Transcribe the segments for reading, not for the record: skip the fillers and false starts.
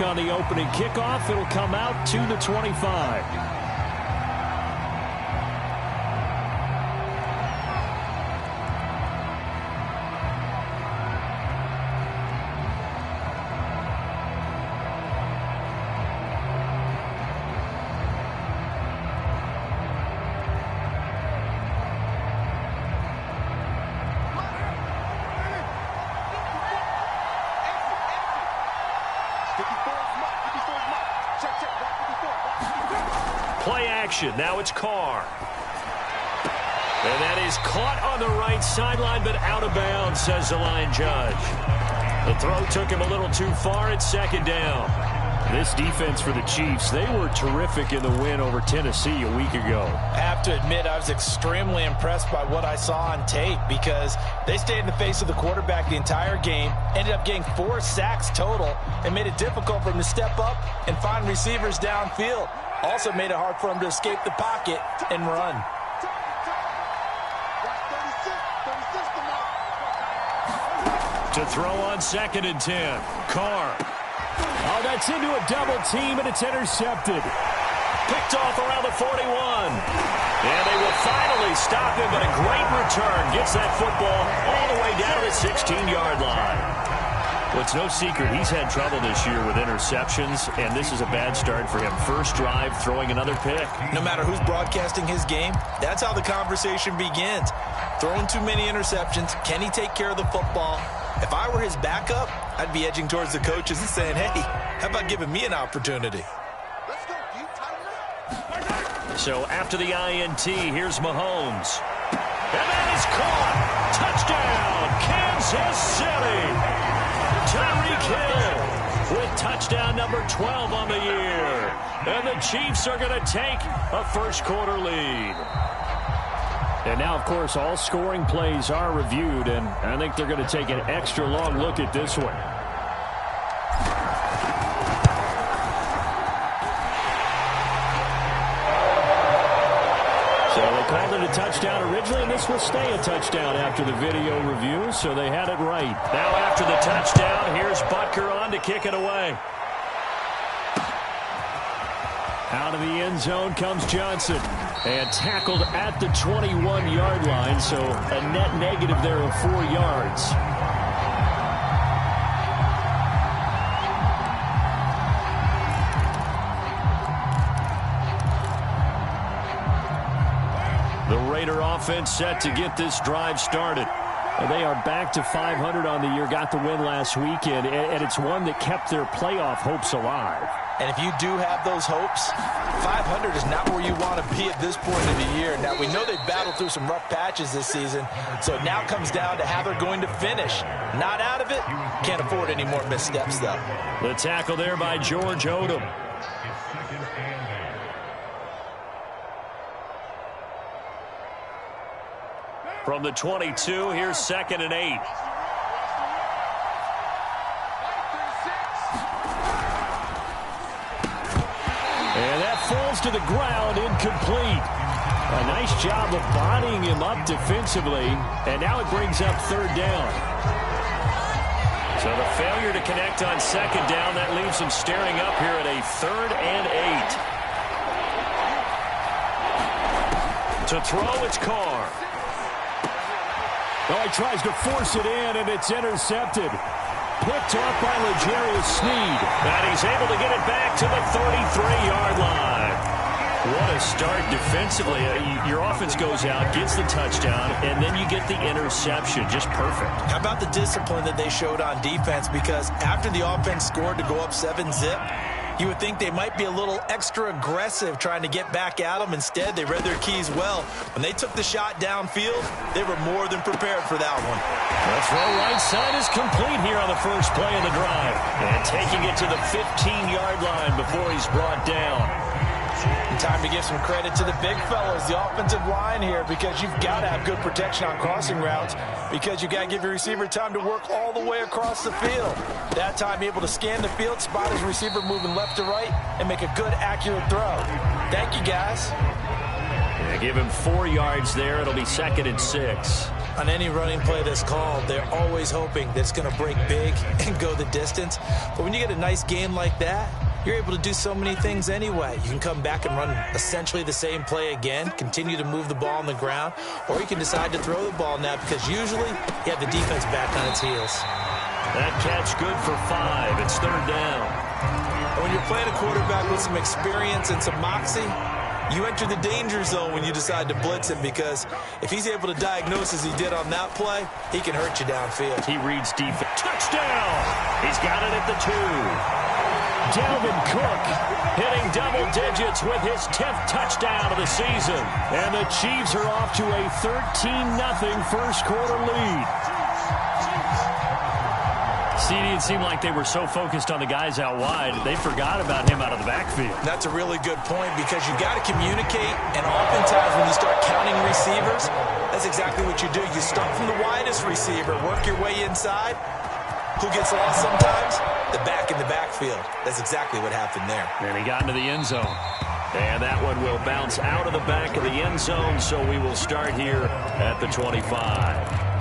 on the opening kickoff. It'll come out to the 25. Play action. Now it's Carr. And that is caught on the right sideline, but out of bounds, says the line judge. The throw took him a little too far at second down. This defense for the Chiefs, they were terrific in the win over Tennessee a week ago. I have to admit, I was extremely impressed by what I saw on tape because they stayed in the face of the quarterback the entire game, ended up getting 4 sacks total, and made it difficult for him to step up and find receivers downfield. Also made it hard for him to escape the pocket and run. To throw on 2nd and 10. Carr. Oh, that's into a double team, and it's intercepted. Picked off around the 41. And they will finally stop him, but a great return. Gets that football all the way down to the 16-yard line. Well, it's no secret he's had trouble this year with interceptions, and this is a bad start for him. First drive, throwing another pick. No matter who's broadcasting his game, that's how the conversation begins. Throwing too many interceptions, can he take care of the football? If I were his backup, I'd be edging towards the coaches and saying, hey, how about giving me an opportunity? So after the INT, here's Mahomes. And that is caught. Touchdown, Kansas City. Tyreek Hill with touchdown number 12 on the year. And the Chiefs are going to take a first-quarter lead. And now, of course, all scoring plays are reviewed, and I think they're going to take an extra long look at this one. So they called it a touchdown originally, and this will stay a touchdown after the video review, so they had it right. Now after the touchdown, here's Butker on to kick it away. Out of the end zone comes Johnson. And tackled at the 21-yard line, so a net negative there of 4 yards. The Raider offense set to get this drive started. They are back to 500 on the year, got the win last weekend, and it's one that kept their playoff hopes alive. And if you do have those hopes, 500 is not where you want to be at this point of the year. Now, we know they've battled through some rough patches this season, so it now comes down to how they're going to finish. Not out of it. Can't afford any more missteps, though. The tackle there by George Odom. From the 22, here's 2nd and 8. And that falls to the ground, incomplete. A nice job of bodying him up defensively, and now it brings up 3rd down. So the failure to connect on 2nd down, that leaves him staring up here at a 3rd and 8. To throw, it's Carr. Oh, he tries to force it in, and it's intercepted. Picked off by L'Jarius Sneed. And he's able to get it back to the 33-yard line. What a start defensively. Your offense goes out, gets the touchdown, and then you get the interception. Just perfect. How about the discipline that they showed on defense? Because after the offense scored to go up 7-zip, you would think they might be a little extra aggressive trying to get back at them. Instead, they read their keys well. When they took the shot downfield, they were more than prepared for that one. The throw right side is complete here on the first play of the drive. And taking it to the 15-yard line before he's brought down. And time to give some credit to the big fellas, the offensive line here, because you've got to have good protection on crossing routes, because you've got to give your receiver time to work all the way across the field. That time, able to scan the field, spot his receiver moving left to right, and make a good, accurate throw. Thank you, guys. They give him 4 yards there. It'll be 2nd and 6. On any running play that's called, they're always hoping that it's going to break big and go the distance. But when you get a nice game like that, you're able to do so many things anyway. You can come back and run essentially the same play again, continue to move the ball on the ground, or you can decide to throw the ball now because usually you have the defense back on its heels. That catch good for 5. It's 3rd down. And when you're playing a quarterback with some experience and some moxie, you enter the danger zone when you decide to blitz him because if he's able to diagnose as he did on that play, he can hurt you downfield. He reads defense. Touchdown! He's got it at the 2. Dalvin Cook hitting double digits with his 10th touchdown of the season. And the Chiefs are off to a 13-0 first quarter lead. CD, it seemed like they were so focused on the guys out wide, they forgot about him out of the backfield. That's a really good point because you got to communicate, and oftentimes when you start counting receivers, that's exactly what you do. You start from the widest receiver, work your way inside. Who gets lost sometimes? The back in the backfield. That's exactly what happened there. And he got into the end zone. And that one will bounce out of the back of the end zone, so we will start here at the 25.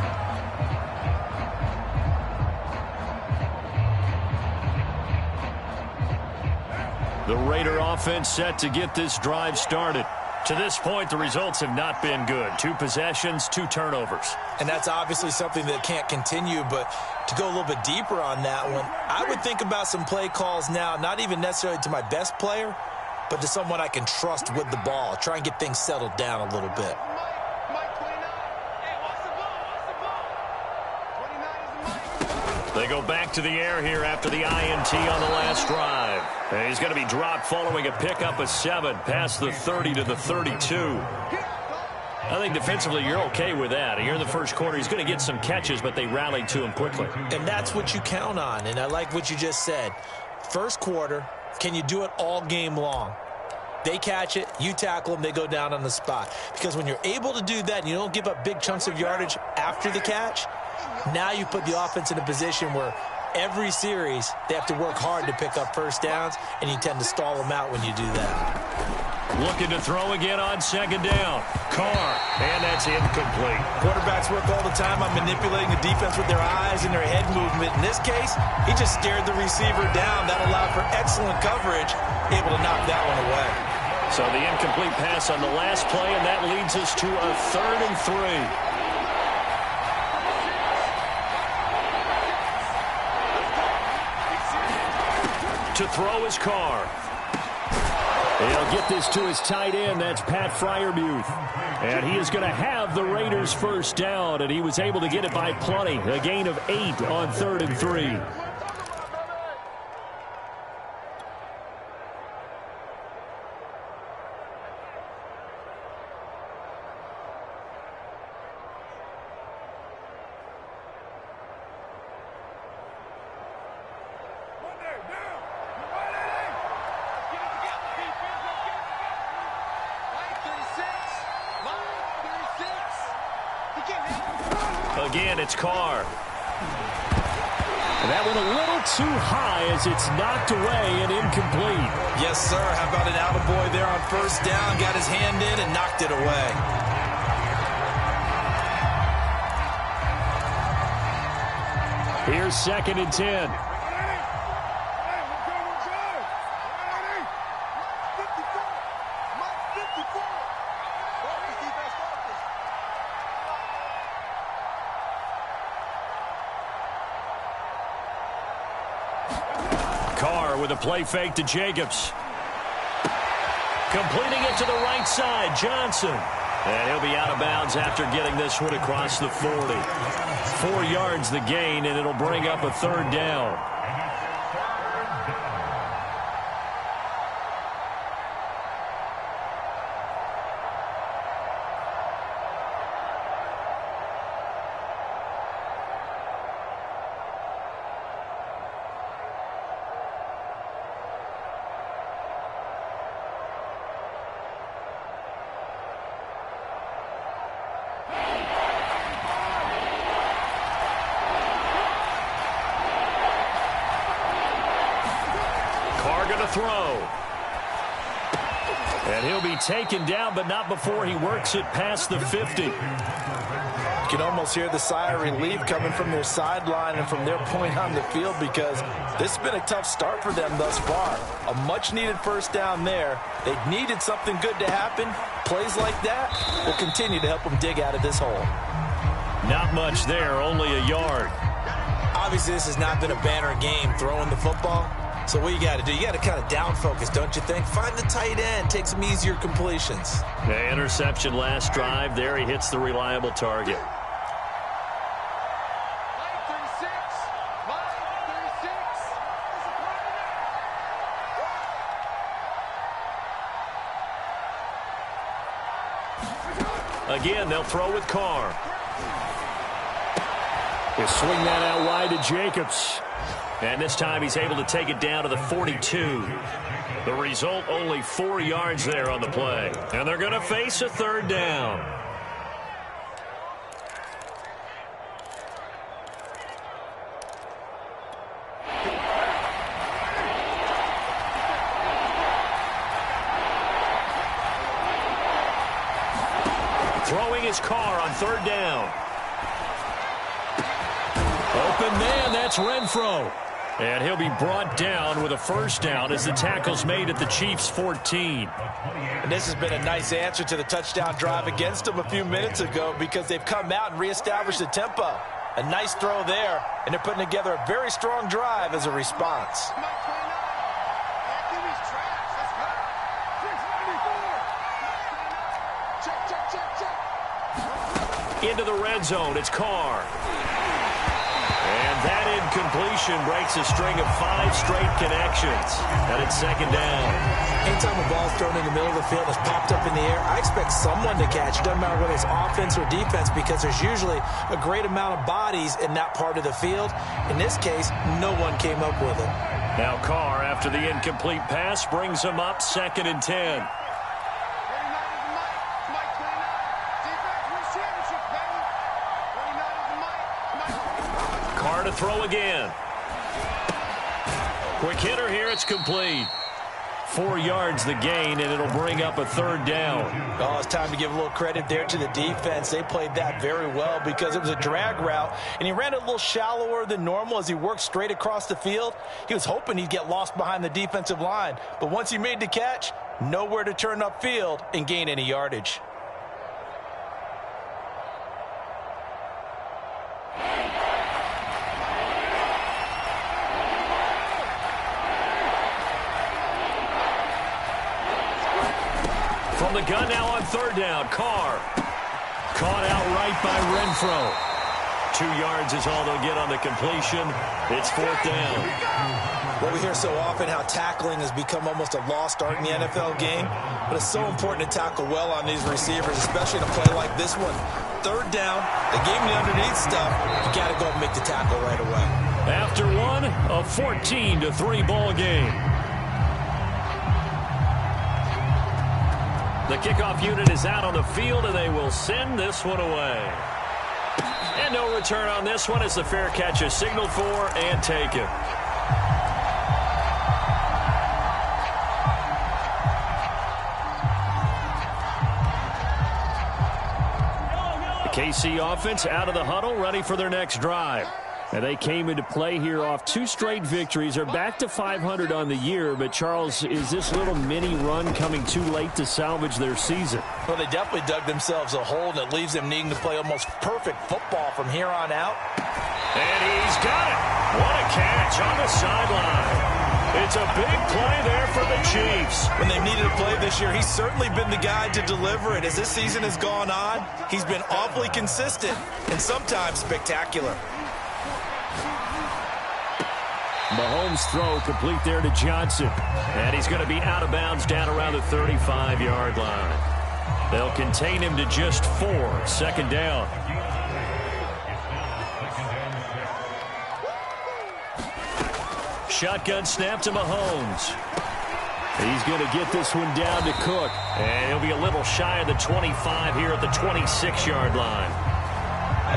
The Raider offense set to get this drive started. To this point, the results have not been good. 2 possessions, 2 turnovers. And that's obviously something that can't continue, but to go a little bit deeper on that one, I would think about some play calls now, not even necessarily to my best player, but to someone I can trust with the ball. Try and get things settled down a little bit. They go back to the air here after the INT on the last drive. And he's going to be dropped following a pickup of 7 past the 30 to the 32. I think defensively you're okay with that. Here in the first quarter, he's going to get some catches, but they rallied to him quickly. And that's what you count on, and I like what you just said. First quarter, can you do it all game long? They catch it, you tackle them, they go down on the spot. Because when you're able to do that and you don't give up big chunks of yardage after the catch, now you put the offense in a position where every series they have to work hard to pick up first downs, and you tend to stall them out when you do that. Looking to throw again on 2nd down. Carr, and that's incomplete. Quarterbacks work all the time on manipulating the defense with their eyes and their head movement. In this case, he just stared the receiver down. That allowed for excellent coverage, able to knock that one away. So the incomplete pass on the last play, and that leads us to a 3rd and 3. To throw his Carr. He'll get this to his tight end. That's Pat Freiermuth. And he is going to have the Raiders first down, and he was able to get it by plenty. A gain of 8 on 3rd and 3. Again, it's Carr. And that one a little too high as it's knocked away and incomplete. Yes, sir. How about an attaboy there on first down? Got his hand in and knocked it away. Here's 2nd and 10. Carr with a play fake to Jacobs. Completing it to the right side, Johnson. And he'll be out of bounds after getting this one across the 40. 4 yards the gain, and it'll bring up a 3rd down. Throw. And he'll be taken down, but not before he works it past the 50. You can almost hear the sigh of relief coming from their sideline and from their point on the field, because this has been a tough start for them thus far. A much-needed first down there. They needed something good to happen. Plays like that will continue to help them dig out of this hole. Not much there, only a yard. Obviously, this has not been a banner game throwing the football. So what you got to do, you got to kind of down focus, don't you think? Find the tight end, take some easier completions. The interception last drive. There he hits the reliable target. Again, they'll throw with Carr. He'll swing that out wide to Jacobs. And this time he's able to take it down to the 42. The result, only 4 yards there on the play. And they're going to face a third down. Throwing his Carr on third down. Open man, that's Renfro. And he'll be brought down with a first down as the tackle's made at the Chiefs' 14. And this has been a nice answer to the touchdown drive against them a few minutes ago, because they've come out and reestablished the tempo. A nice throw there, and they're putting together a very strong drive as a response. Into the red zone, it's Carr. And that incompletion breaks a string of 5 straight connections. And it's second down. Anytime a ball's thrown in the middle of the field, it's popped up in the air, I expect someone to catch. It doesn't matter whether it's offense or defense, because there's usually a great amount of bodies in that part of the field. In this case, no one came up with it. Now Carr, after the incomplete pass, brings him up 2nd and 10. Carr to throw again. Quick hitter here, it's complete. 4 yards the gain, and it'll bring up a third down. Oh, it's time to give a little credit there to the defense. They played that very well, because it was a drag route, and he ran it a little shallower than normal as he worked straight across the field. He was hoping he'd get lost behind the defensive line, but once he made the catch, nowhere to turn upfield and gain any yardage. From the gun now on third down, Carr. Caught out right by Renfro. 2 yards is all they'll get on the completion. It's 4th down. Well, we hear so often how tackling has become almost a lost art in the NFL game, but it's so important to tackle well on these receivers, especially in a play like this one. Third down, they gave me the underneath stuff. You got to go and make the tackle right away. After one, a 14-3 ball game. The kickoff unit is out on the field, and they will send this one away. And no return on this one as the fair catch is signaled for and taken. The KC offense out of the huddle, ready for their next drive. And they came into play here off 2 straight victories. They're back to 500 on the year. But, Charles, is this little mini run coming too late to salvage their season? Well, they definitely dug themselves a hole that leaves them needing to play almost perfect football from here on out. And he's got it. What a catch on the sideline. It's a big play there for the Chiefs. When they've needed a play this year, he's certainly been the guy to deliver it. As this season has gone on, he's been awfully consistent and sometimes spectacular. Mahomes' throw complete there to Johnson. And he's going to be out of bounds down around the 35-yard line. They'll contain him to just 4. 2nd down. Shotgun snap to Mahomes. He's going to get this one down to Cook. And he'll be a little shy of the 25 here at the 26-yard line.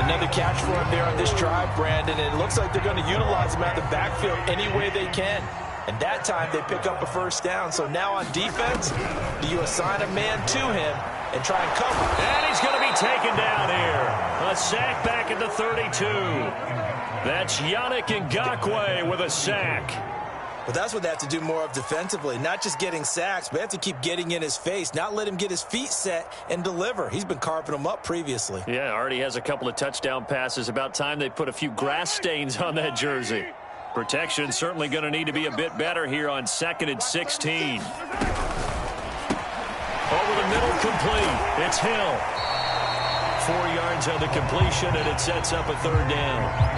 Another catch for him there on this drive, Brandon. And it looks like they're going to utilize him out of the backfield any way they can. And that time they pick up a first down. So now on defense, do you assign a man to him and try and cover? And he's going to be taken down here. A sack back at the 32. That's Yannick Ngakoue with a sack. But that's what they have to do more of defensively. Not just getting sacks, but they have to keep getting in his face. Not let him get his feet set and deliver. He's been carving them up previously. Yeah, already has a couple of touchdown passes. About time they put a few grass stains on that jersey. Protection certainly going to need to be a bit better here on 2nd and 16. Over the middle, complete. It's Hill. 4 yards on the completion, and it sets up a third down.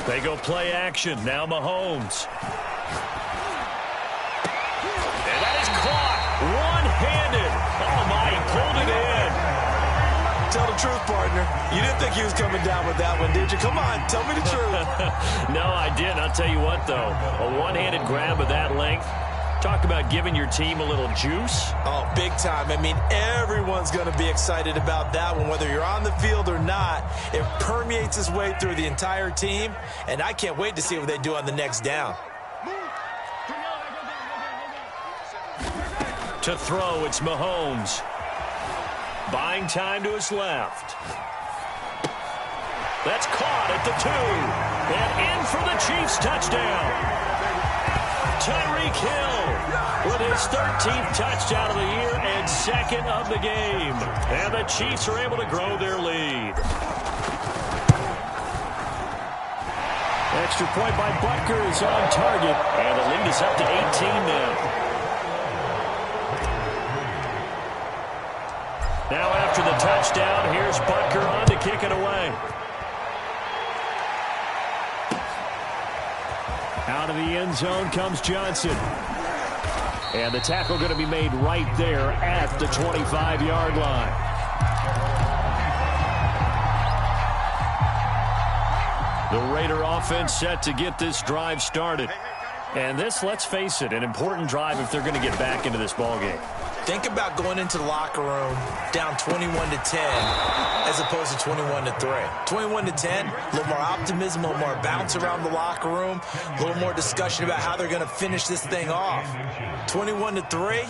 They go play action. Now Mahomes. And that is caught. One-handed. Oh, my, he pulled it in. Tell the truth, partner. You didn't think he was coming down with that one, did you? Come on, tell me the truth. No, I didn't. I'll tell you what, though. A one-handed grab of that length. Talk about giving your team a little juice. Oh, big time. I mean, everyone's going to be excited about that one, whether you're on the field or not. It permeates its way through the entire team, and I can't wait to see what they do on the next down. To throw, it's Mahomes. Buying time to his left. That's caught at the 2. And in for the Chiefs touchdown. Tyreek Hill with his 13th touchdown of the year and 2nd of the game. And the Chiefs are able to grow their lead. Extra point by Butker is on target. And the lead is up to 18 now. Now after the touchdown, here's Butker on to kick it away. Out of the end zone comes Johnson. And the tackle going to be made right there at the 25-yard line. The Raider offense set to get this drive started. And this, let's face it, an important drive if they're going to get back into this ballgame. Think about going into the locker room down 21-10 as opposed to 21-3. 21-10, a little more optimism, a little more bounce around the locker room, a little more discussion about how they're going to finish this thing off. 21-3,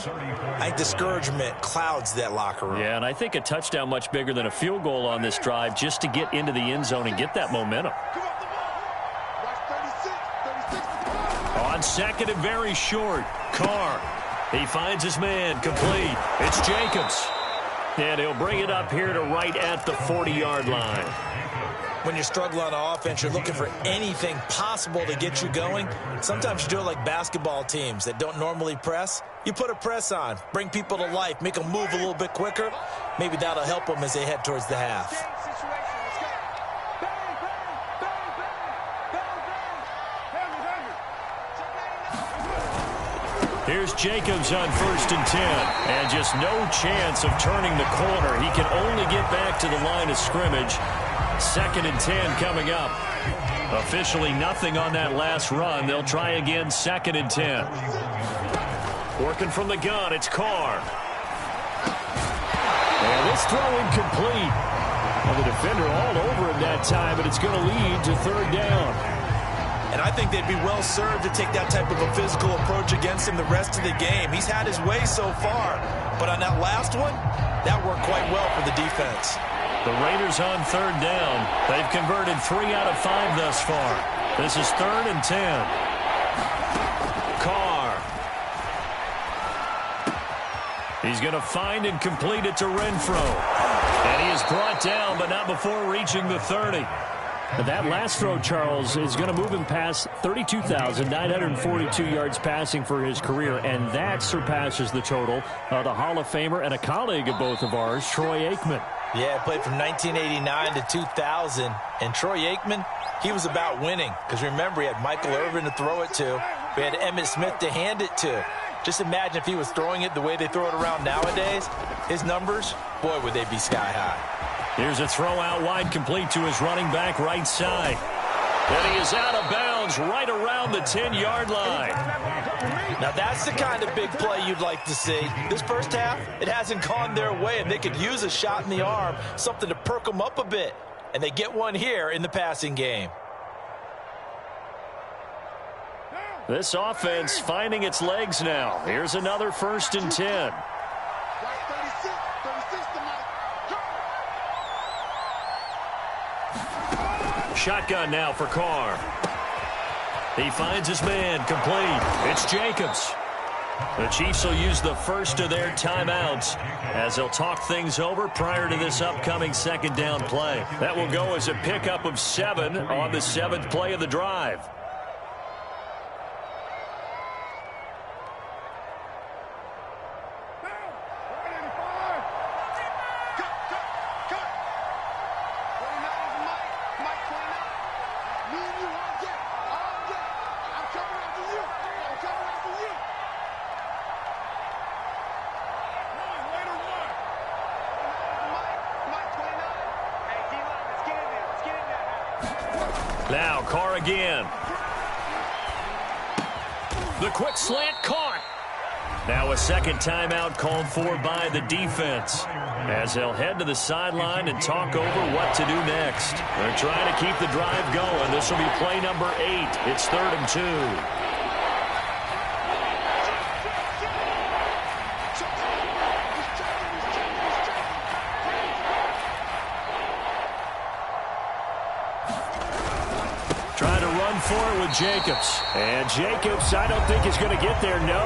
I think discouragement clouds that locker room. Yeah, and I think a touchdown much bigger than a field goal on this drive just to get into the end zone and get that momentum. On 2nd and very short, Carr. He finds his man, complete. It's Jacobs. And he'll bring it up here to right at the 40-yard line. When you're struggling on offense, you're looking for anything possible to get you going. Sometimes you do it like basketball teams that don't normally press. You put a press on, bring people to life, make them move a little bit quicker. Maybe that'll help them as they head towards the half. Here's Jacobs on 1st and 10. And just no chance of turning the corner. He can only get back to the line of scrimmage. 2nd and 10 coming up. Officially nothing on that last run. They'll try again 2nd and 10. Working from the gun, it's Carr. And this throw incomplete. Well, the defender all over him that time, but it's going to lead to 3rd down. And I think they'd be well served to take that type of a physical approach against him the rest of the game. He's had his way so far, but on that last one, that worked quite well for the defense. The Raiders on 3rd down. They've converted 3 out of 5 thus far. This is 3rd and 10. Carr. He's going to find and complete it to Renfro. And he is brought down, but not before reaching the 30. That last throw, Charles, is going to move him past 32,942 yards passing for his career, and that surpasses the total of the Hall of Famer and a colleague of both of ours, Troy Aikman. Yeah, played from 1989 to 2000, and Troy Aikman, he was about winning, because remember, he had Michael Irvin to throw it to. We had Emmitt Smith to hand it to. Just imagine if he was throwing it the way they throw it around nowadays. His numbers, boy, would they be sky high. Here's a throw out wide, complete to his running back right side. And he is out of bounds right around the 10-yard line. Now that's the kind of big play you'd like to see. This first half, it hasn't gone their way, and they could use a shot in the arm, something to perk them up a bit. And they get one here in the passing game. This offense finding its legs now. Here's another 1st and 10. Shotgun now for Carr. He finds his man, complete. It's Jacobs. The Chiefs will use the first of their timeouts as they'll talk things over prior to this upcoming 2nd down play. That will go as a pickup of 7 on the 7th play of the drive. Now Carr again. The quick slant caught. Now a 2nd timeout called for by the defense as they'll head to the sideline and talk over what to do next. They're trying to keep the drive going. This will be play number 8. It's 3rd and 2. For it with Jacobs. And Jacobs, I don't think is going to get there. No.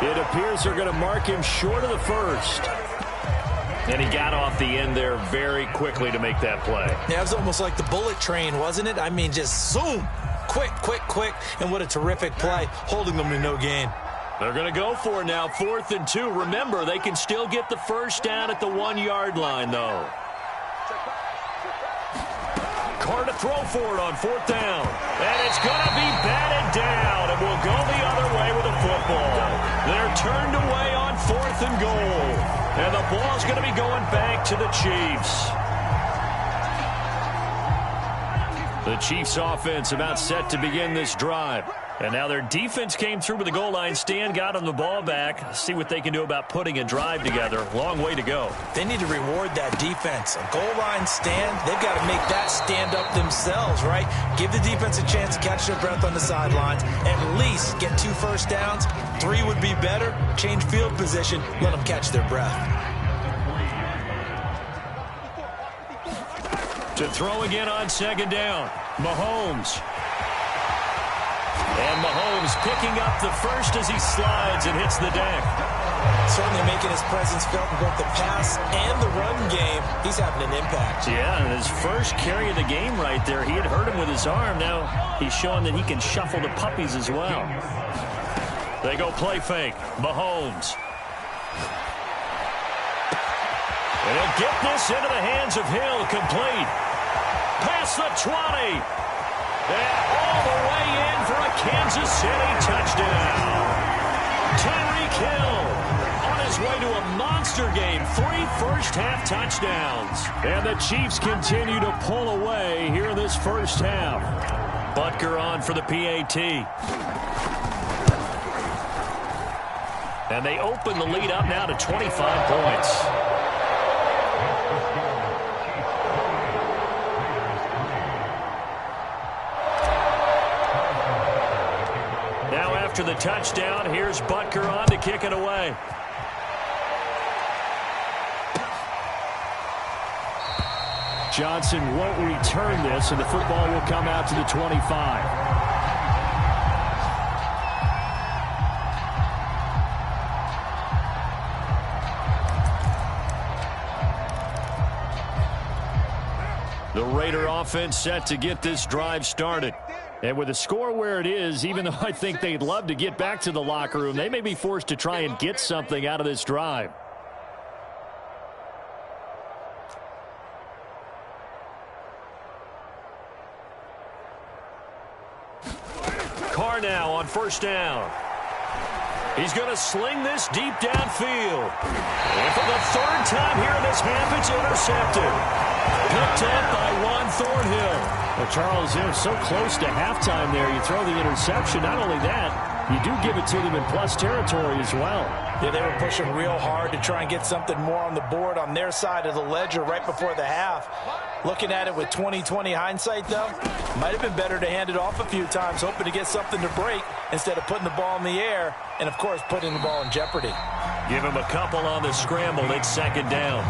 It appears they're going to mark him short of the 1st. And he got off the end there very quickly to make that play. Yeah, it was almost like the bullet train, wasn't it? I mean, just zoom. Quick, quick, quick. And what a terrific play, holding them to no gain. They're going to go for it now, 4th and 2. Remember, they can still get the 1st down at the 1-yard line, though. Carr to throw for it on 4th down. And it's going to be batted down. And will go the other way with the football. They're turned away on 4th and goal. And the ball's going to be going back to the Chiefs. The Chiefs offense about set to begin this drive. And now their defense came through with the goal line stand, got them the ball back. See what they can do about putting a drive together. Long way to go. They need to reward that defense. A goal line stand, they've got to make that stand up themselves, right? Give the defense a chance to catch their breath on the sidelines. At least get 2 first downs. 3 would be better. Change field position. Let them catch their breath. To throw again on 2nd down. Mahomes. And Mahomes picking up the first as he slides and hits the deck. Certainly making his presence felt in both the pass and the run game. He's having an impact. Yeah, and his first carry of the game right there. He had hurt him with his arm. Now he's showing that he can shuffle the puppies as well. They go play fake. Mahomes. And he'll get this into the hands of Hill. Complete. Past the 20. And all the way in for a Kansas City touchdown. Tyreek Hill on his way to a monster game. 3 first-half touchdowns. And the Chiefs continue to pull away here in this first half. Butker on for the PAT. And they open the lead up now to 25 points. After the touchdown, here's Butker on to kick it away. Johnson won't return this, and the football will come out to the 25. The Raider offense set to get this drive started. And with the score where it is, even though I think they'd love to get back to the locker room, they may be forced to try and get something out of this drive. Carr now on 1st down. He's going to sling this deep downfield. And for the 3rd time here in this half, it's intercepted. Picked up by Juan Thornhill. Well, Charles, so close to halftime there. You throw the interception. Not only that, you do give it to them in plus territory as well. Yeah, they were pushing real hard to try and get something more on the board on their side of the ledger right before the half. Looking at it with 20/20 hindsight, though, might have been better to hand it off a few times, hoping to get something to break instead of putting the ball in the air and, of course, putting the ball in jeopardy. Give him a couple on the scramble. It's second down.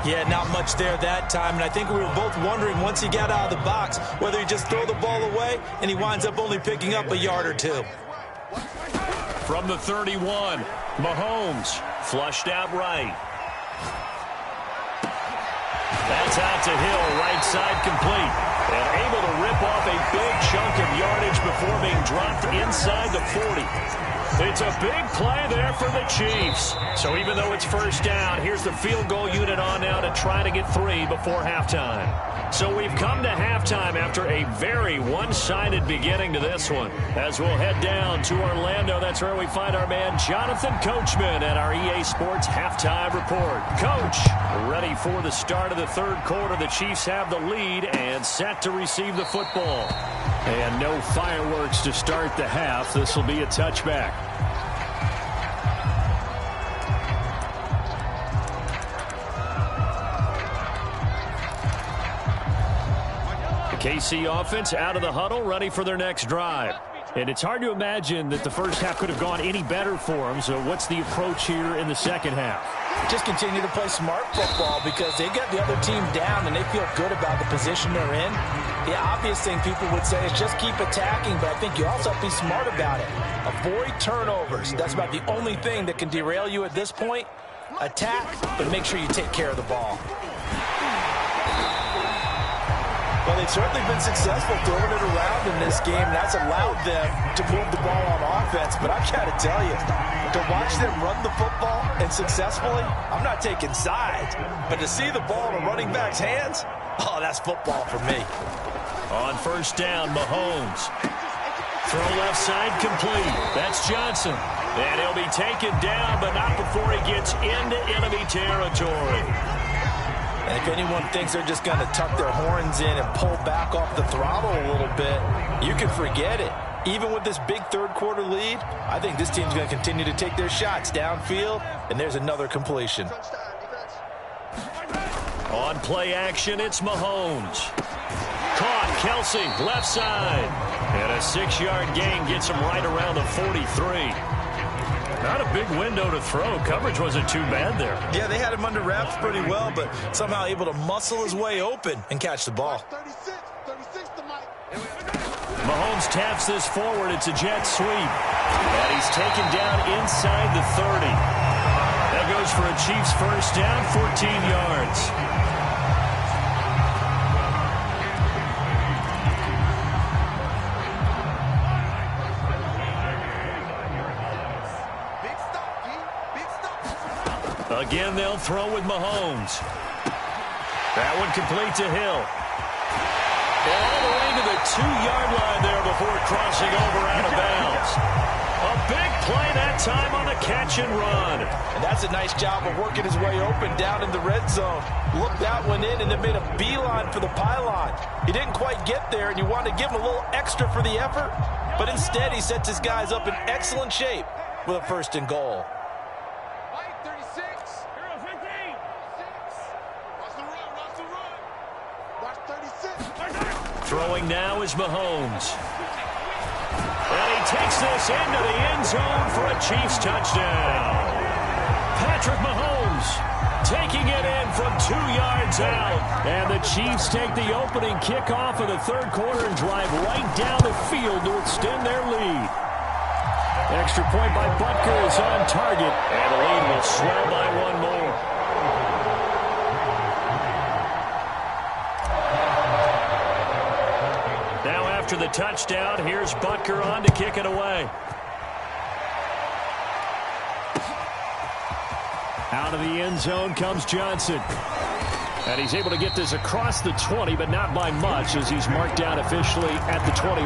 Yeah, not much there that time, and I think we were both wondering once he got out of the box whether he just throw the ball away and he winds up only picking up a yard or two. From the 31, Mahomes flushed out right. That's out to Hill, right side complete. And able to rip off a big chunk of yardage before being dropped inside the 40. It's a big play there for the Chiefs. So even though it's first down, here's the field goal unit on now to try to get 3 before halftime. So we've come to halftime after a very one-sided beginning to this one. As we'll head down to Orlando, that's where we find our man Jonathan Coachman at our EA Sports Halftime Report. Coach, ready for the start of the third quarter. The Chiefs have the lead and set to receive the football. And no fireworks to start the half. This will be a touchback. KC offense out of the huddle, ready for their next drive. And it's hard to imagine that the first half could have gone any better for them. So what's the approach here in the second half? Just continue to play smart football because they got the other team down and they feel good about the position they're in. The obvious thing people would say is just keep attacking, but I think you also have to be smart about it. Avoid turnovers. That's about the only thing that can derail you at this point. Attack, but make sure you take care of the ball. Well, they've certainly been successful throwing it around in this game, and that's allowed them to move the ball on offense. But I've got to tell you, to watch them run the football and successfully, I'm not taking sides. But to see the ball in a running back's hands, oh, that's football for me. On first down, Mahomes. Throw left side complete. That's Johnson. And he'll be taken down, but not before he gets into enemy territory. And if anyone thinks they're just going to tuck their horns in and pull back off the throttle a little bit, you can forget it. Even with this big third quarter lead, I think this team's going to continue to take their shots downfield, and there's another completion. On play action, it's Mahomes. Caught, Kelsey, left side. And a 6-yard gain gets him right around the 43. Not a big window to throw. Coverage wasn't too bad there. Yeah, they had him under wraps pretty well, but somehow able to muscle his way open and catch the ball. Mahomes taps this forward. It's a jet sweep. And he's taken down inside the 30. That goes for a Chiefs first down, 14 yards. Again, they'll throw with Mahomes. That one complete to Hill. All the way to the 2-yard line there before crossing over out of bounds. A big play that time on the catch and run. And that's a nice job of working his way open down in the red zone. Looked that one in and then made a beeline for the pylon. He didn't quite get there, and you wanted to give him a little extra for the effort. But instead, he sets his guys up in excellent shape with a first and goal. Throwing now is Mahomes. And he takes this into the end zone for a Chiefs touchdown. Patrick Mahomes taking it in from 2 yards out. And the Chiefs take the opening kickoff of the third quarter and drive right down the field to extend their lead. Extra point by Butker is on target. And the lead will swell by one more. After the touchdown, here's Butker on to kick it away. Out of the end zone comes Johnson. And he's able to get this across the 20, but not by much as he's marked down officially at the 21.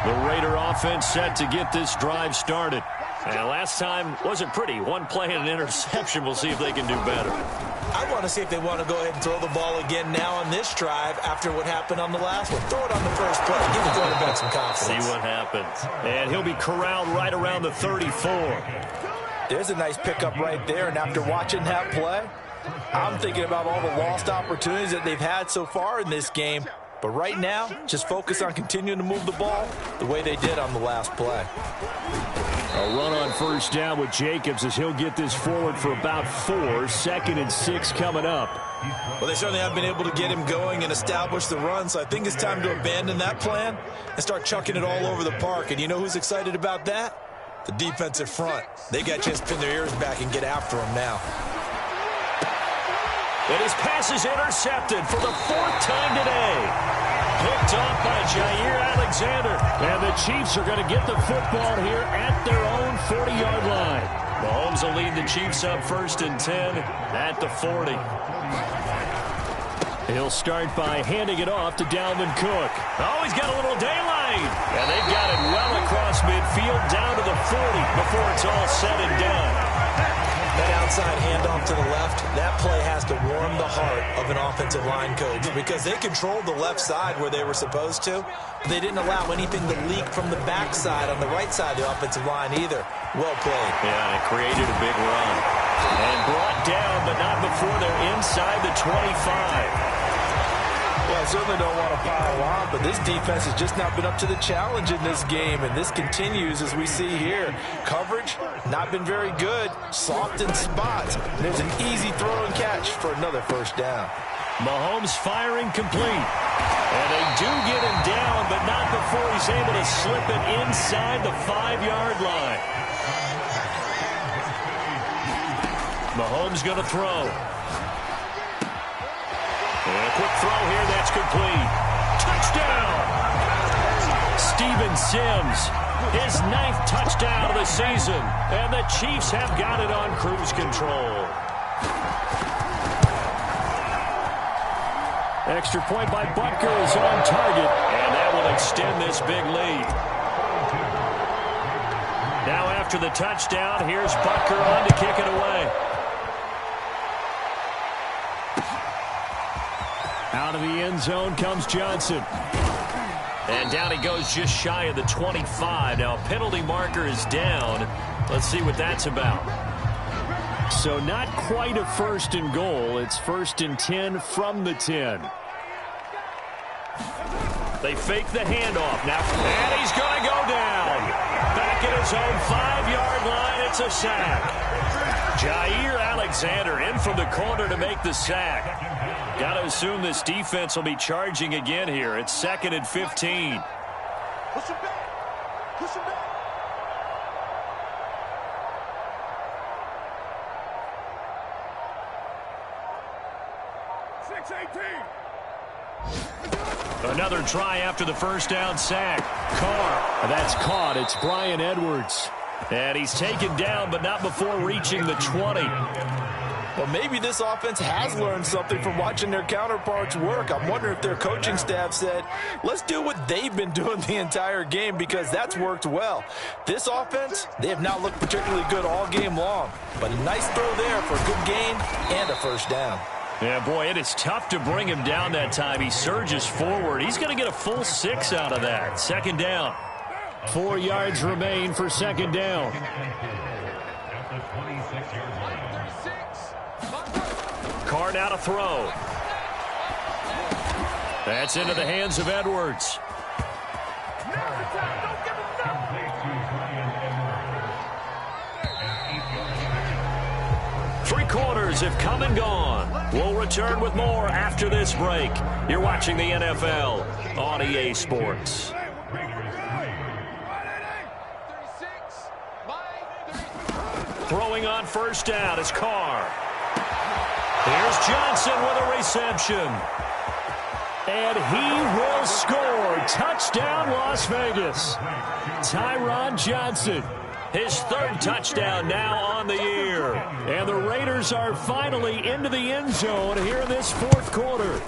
The Raider offense set to get this drive started. And last time wasn't pretty. One play and an interception. We'll see if they can do better. I want to see if they want to go ahead and throw the ball again now on this drive after what happened on the last one. Throw it on the first play. Give the quarterback some confidence. See what happens. And he'll be corralled right around the 34. There's a nice pickup right there. And after watching that play, I'm thinking about all the lost opportunities that they've had so far in this game. But right now, just focus on continuing to move the ball the way they did on the last play. A run on first down with Jacobs as he'll get this forward for about 4. 2nd and 6 coming up. Well, they certainly have been able to get him going and establish the run, so I think it's time to abandon that plan and start chucking it all over the park. And you know who's excited about that? The defensive front. They got a chance to pin their ears back and get after him now. And his pass is intercepted for the 4th time today. Picked off by Jair Alexander. And the Chiefs are going to get the football here at their own 40-yard line. Mahomes will lead the Chiefs up 1st and 10 at the 40. He'll start by handing it off to Dalvin Cook. Oh, he's got a little daylight. And they've got it well across midfield down to the 40 before it's all said and done. That outside handoff to the left, that play has to warm the heart of an offensive line coach because they controlled the left side where they were supposed to. They didn't allow anything to leak from the backside on the right side of the offensive line either. Well played. Yeah, and it created a big run. And brought down, but not before they're inside the 25. Well, I certainly don't want to pile on, but this defense has just not been up to the challenge in this game, and this continues as we see here. Coverage, not been very good. Soft in spots. There's an easy throw and catch for another first down. Mahomes firing complete. And they do get him down, but not before he's able to slip it inside the 5-yard line. Mahomes going to throw. And a quick throw here, that's complete. Touchdown! Steven Sims, his 9th touchdown of the season. And the Chiefs have got it on cruise control. Extra point by Butker is on target. And that will extend this big lead. Now after the touchdown, here's Butker on to kick it away. Out of the end zone comes Johnson. And down he goes just shy of the 25. Now a penalty marker is down. Let's see what that's about. So not quite a 1st and goal. It's 1st and 10 from the 10. They fake the handoff now. And he's going to go down. Back at his own 5-yard line. It's a sack. Jair Alexander in from the corner to make the sack. Got to assume this defense will be charging again here. It's 2nd and 15. Push him back. Push him back. 6-18. Another try after the first down sack. Carr. That's caught. It's Bryan Edwards. And he's taken down, but not before reaching the 20. Well, maybe this offense has learned something from watching their counterparts work. I'm wondering if their coaching staff said, let's do what they've been doing the entire game because that's worked well. This offense, they have not looked particularly good all game long. But a nice throw there for a good gain and a first down. Yeah, boy, it is tough to bring him down that time. He surges forward. He's going to get a full 6 out of that. 2nd down. 4 yards remain for 2nd down. Carr now to throw. That's into the hands of Edwards. Three quarters have come and gone. We'll return with more after this break. You're watching the NFL on EA Sports. Throwing on first down is Carr. Here's Johnson with a reception. And he will score. Touchdown, Las Vegas. Tyron Johnson. His 3rd touchdown now on the year. And the Raiders are finally into the end zone here in this 4th quarter.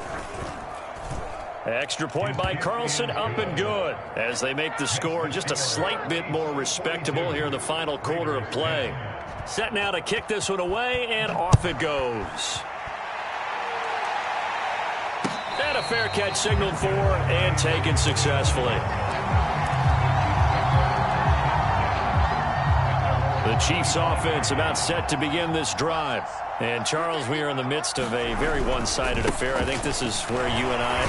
Extra point by Carlson, up and good, as they make the score just a slight bit more respectable here in the final quarter of play. Set now to kick this one away, and off it goes. And a fair catch signaled for and taken successfully. The Chiefs offense about set to begin this drive. And, Charles, we are in the midst of a very one-sided affair. I think this is where you and I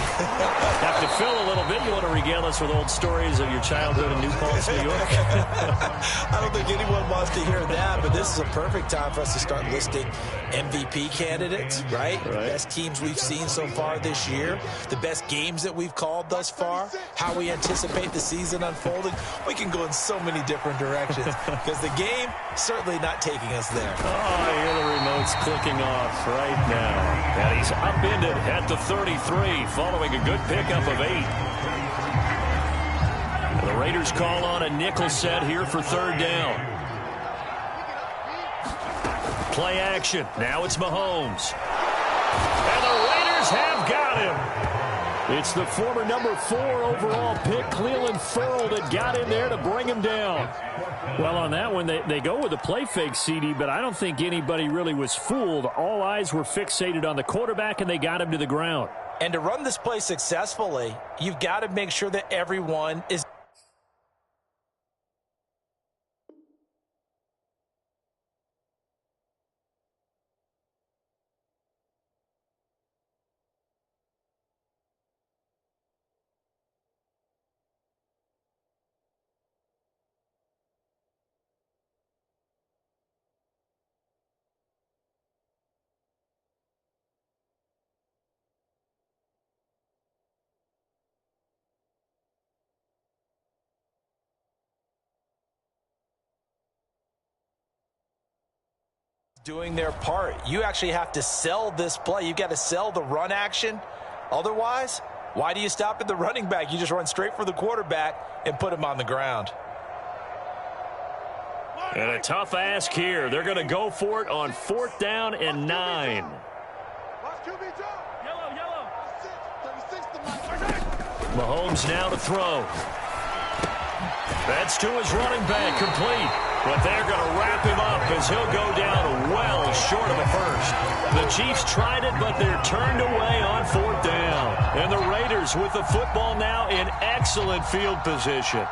have to fill a little bit. You want to regale us with old stories of your childhood in New Paltz, New York? I don't think anyone wants to hear that, but this is a perfect time for us to start listing MVP candidates, right? The best teams we've seen so far this year, the best games that we've called thus far, how we anticipate the season unfolding. We can go in so many different directions because the game certainly not taking us there. Oh, I hear the remote's clicking off right now. And he's upended at the 33 following a good pickup of 8. The Raiders call on a nickel set here for third down. Play action. Now it's Mahomes. And the Raiders have got him. It's the former number 4 overall pick, Cleveland Ferrell, that got in there to bring him down. Well, on that one, they go with a play fake, CD, but I don't think anybody really was fooled. All eyes were fixated on the quarterback, and they got him to the ground. And to run this play successfully, you've got to make sure that everyone is doing their part. You actually have to sell this play. You've got to sell the run action. Otherwise, why do you stop at the running back? You just run straight for the quarterback and put him on the ground. And a tough ask here. They're going to go for it on 4th down and 9. Mahomes now to throw. That's to his running back, complete. But they're going to wrap him up as he'll go down well short of a first. The Chiefs tried it, but they're turned away on 4th down. And the Raiders with the football now in excellent field position.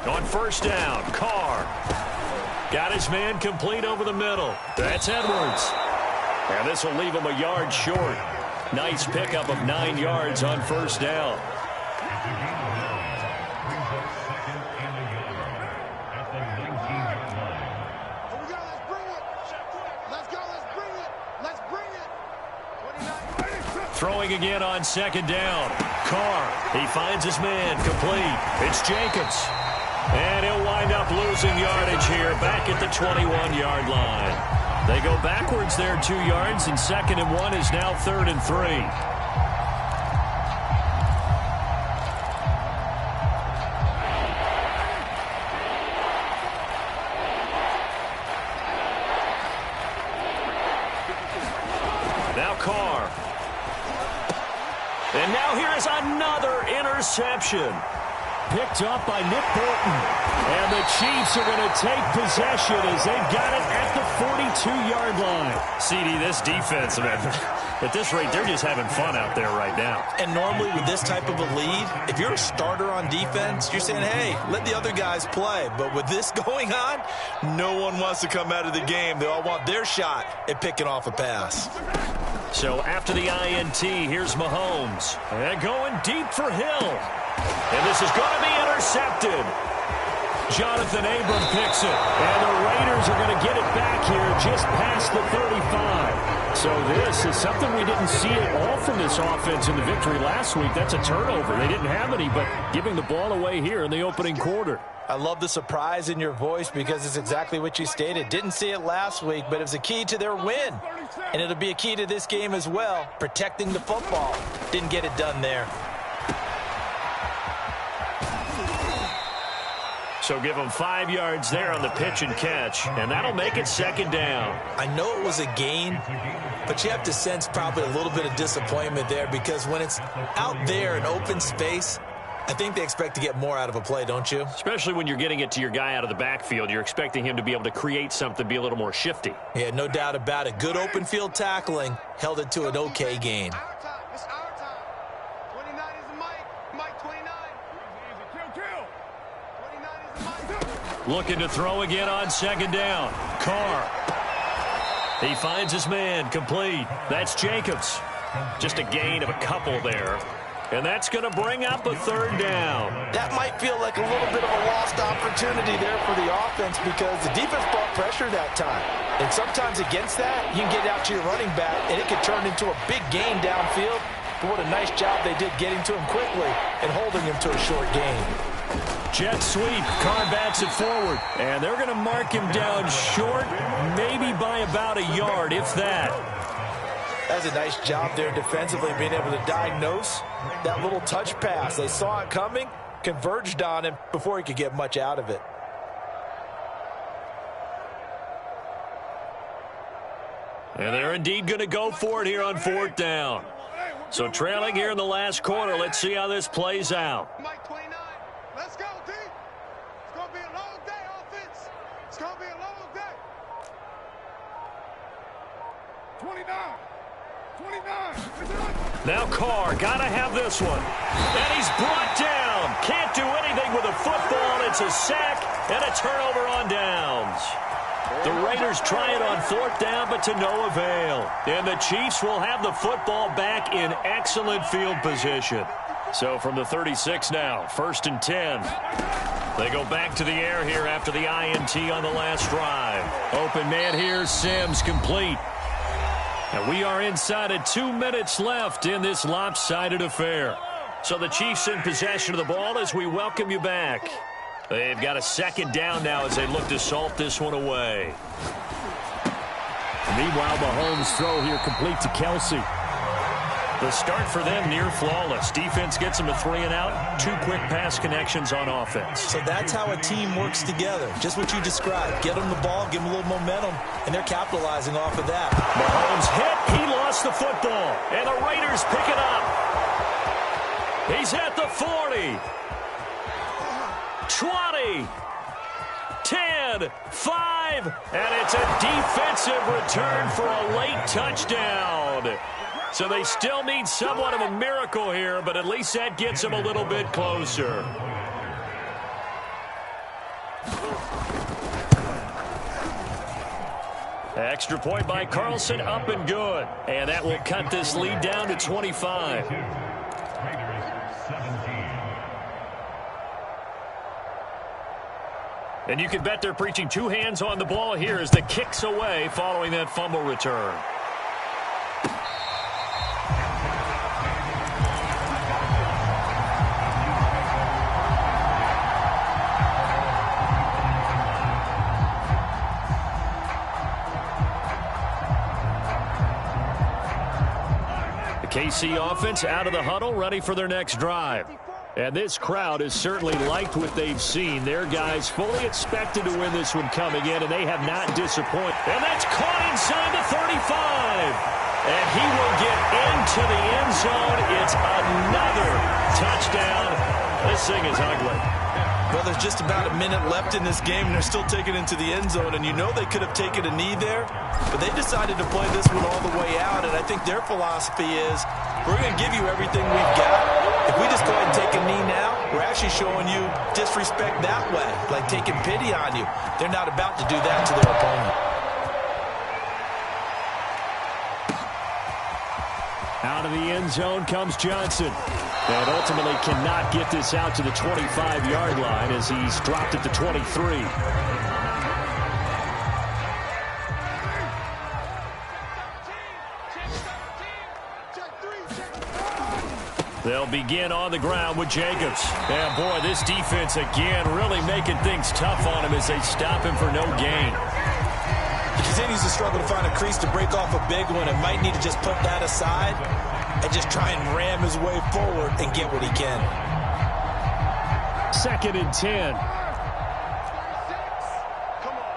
On 1st down, Carr. Got his man complete over the middle. That's Edwards. And this will leave him a yard short. Nice pickup of 9 yards on 1st down. Throwing again on 2nd down. Carr, he finds his man complete. It's Jacobs. And he'll wind up losing yardage here back at the 21-yard line. They go backwards there 2 yards, and 2nd and 1 is now 3rd and 3. Now Carr. And now here is another interception. Picked up by Nick Bolton. And the Chiefs are going to take possession as they've got it at the 42-yard line. CD, this defense, at this rate, they're just having fun out there right now. And normally with this type of a lead, if you're a starter on defense, you're saying, hey, let the other guys play. But with this going on, no one wants to come out of the game. They all want their shot at picking off a pass. So after the INT, here's Mahomes. And going deep for Hill. And this is going to be intercepted. Jonathan Abram picks it. And the Raiders are going to get it back here just past the 35. So this is something we didn't see at all from this offense in the victory last week. That's a turnover. They didn't have any, but giving the ball away here in the opening quarter. I love the surprise in your voice because it's exactly what you stated. Didn't see it last week, but it was a key to their win. And it'll be a key to this game as well, protecting the football. Didn't get it done there. So give them 5 yards there on the pitch and catch, and that'll make it second down. I know it was a gain, but you have to sense probably a little bit of disappointment there because when it's out there in open space, I think they expect to get more out of a play, don't you? Especially when you're getting it to your guy out of the backfield. You're expecting him to be able to create something, be a little more shifty. Yeah, no doubt about it. Good open field tackling held it to an okay gain. It's our time. 29 is the mic. Mike 29. Easy. Kill. 29 is the mic. Looking to throw again on second down. Carr. He finds his man, complete. That's Jacobs. Just a gain of a couple there. And that's going to bring up a third down. That might feel like a little bit of a lost opportunity there for the offense because the defense brought pressure that time. And sometimes against that, you can get out to your running back, and it could turn into a big gain downfield. But what a nice job they did getting to him quickly and holding him to a short gain. Jet sweep. Carr bats it forward. And they're going to mark him down short, maybe by about a yard, if that. That's a nice job there defensively, being able to diagnose that little touch pass. They saw it coming, converged on him before he could get much out of it. And they're indeed going to go for it here on fourth down. So trailing here in the last quarter. Let's see how this plays out. Mike 29. Let's go, D. It's going to be a long day, offense. It's going to be a long day. 29. 29. Now Carr, gotta have this one. And he's brought down. Can't do anything with a football. It's a sack and a turnover on downs. The Raiders try it on fourth down, but to no avail. And the Chiefs will have the football back in excellent field position. So from the 36 now, 1st and 10. They go back to the air here after the INT on the last drive. Open man here, Sims, complete. And we are inside of 2 minutes left in this lopsided affair. So the Chiefs in possession of the ball as we welcome you back. They've got a second down now as they look to salt this one away. Meanwhile, Mahomes' throw here complete to Kelsey. The start for them near flawless. Defense gets them a 3 and out. 2 quick pass connections on offense. So that's how a team works together. Just what you described. Get them the ball, give them a little momentum, and they're capitalizing off of that. Mahomes hit. He lost the football. And the Raiders pick it up. He's at the 40. 20. 10. 5. And it's a defensive return for a late touchdown. So they still need somewhat of a miracle here, but at least that gets them a little bit closer. Extra point by Carlson, up and good. And that will cut this lead down to 25. And you can bet they're preaching 2 hands on the ball here as the kick's away following that fumble return. KC offense out of the huddle, ready for their next drive. And this crowd has certainly liked what they've seen. Their guys fully expected to win this one coming in, and they have not disappointed. And that's caught inside the 35. And he will get into the end zone. It's another touchdown. This thing is ugly. Well, there's just about a minute left in this game, and they're still taking it into the end zone. And you know they could have taken a knee there, but they decided to play this one all the way out. And I think their philosophy is, we're going to give you everything we've got. If we just go ahead and take a knee now, we're actually showing you disrespect that way, like taking pity on you. They're not about to do that to their opponent. Out of the end zone comes Johnson. And ultimately cannot get this out to the 25-yard line as he's dropped at the 23. They'll begin on the ground with Jacobs. And, boy, this defense, again, really making things tough on him as they stop him for no gain. He continues to struggle to find a crease to break off a big one and might need to just put that aside and just try and ram his way forward and get what he can. 2nd and 10. Come on.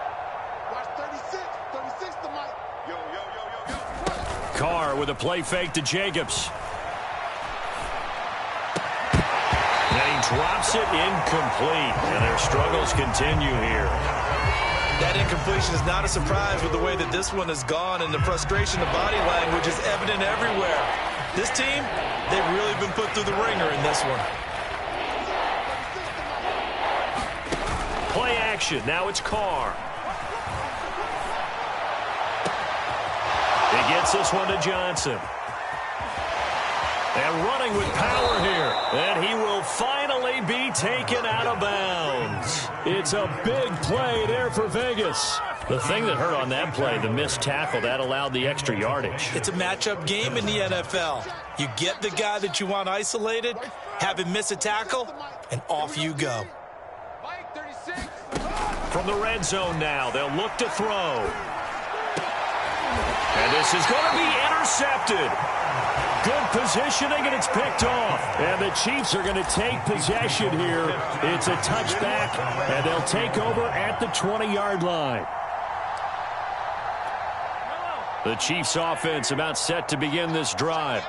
Watch 36. 36 to Mike. Yo. Carr with a play fake to Jacobs. And he drops it incomplete. And their struggles continue here. That incompletion is not a surprise with the way that this one has gone, and the frustration of body language is evident everywhere. This team, they've really been put through the ringer in this one. Play action. Now it's Carr. He gets this one to Johnson. And running with power here. And he will finally be taken out of bounds. It's a big play there for Vegas. The thing that hurt on that play, the missed tackle, that allowed the extra yardage. It's a matchup game in the NFL. You get the guy that you want isolated, have him miss a tackle, and off you go. Mike, 36. From the red zone now, they'll look to throw. And this is going to be intercepted. Good positioning, and it's picked off. And the Chiefs are going to take possession here. It's a touchback, and they'll take over at the 20-yard line. The Chiefs offense about set to begin this drive.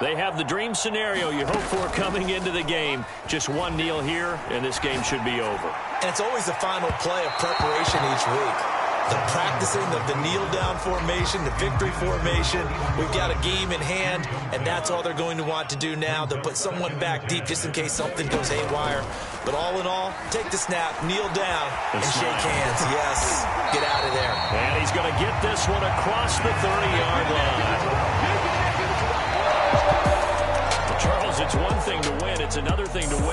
They have the dream scenario you hope for coming into the game. Just one kneel here, and this game should be over. And it's always the final play of preparation each week. The practicing of the kneel-down formation, the victory formation. We've got a game in hand, and that's all they're going to want to do now. They'll put someone back deep just in case something goes haywire. But all in all, take the snap, kneel down, and shake hands. Yes, get out of there. And he's going to get this one across the 30-yard line. Charles, it's one thing to win. It's another thing to win.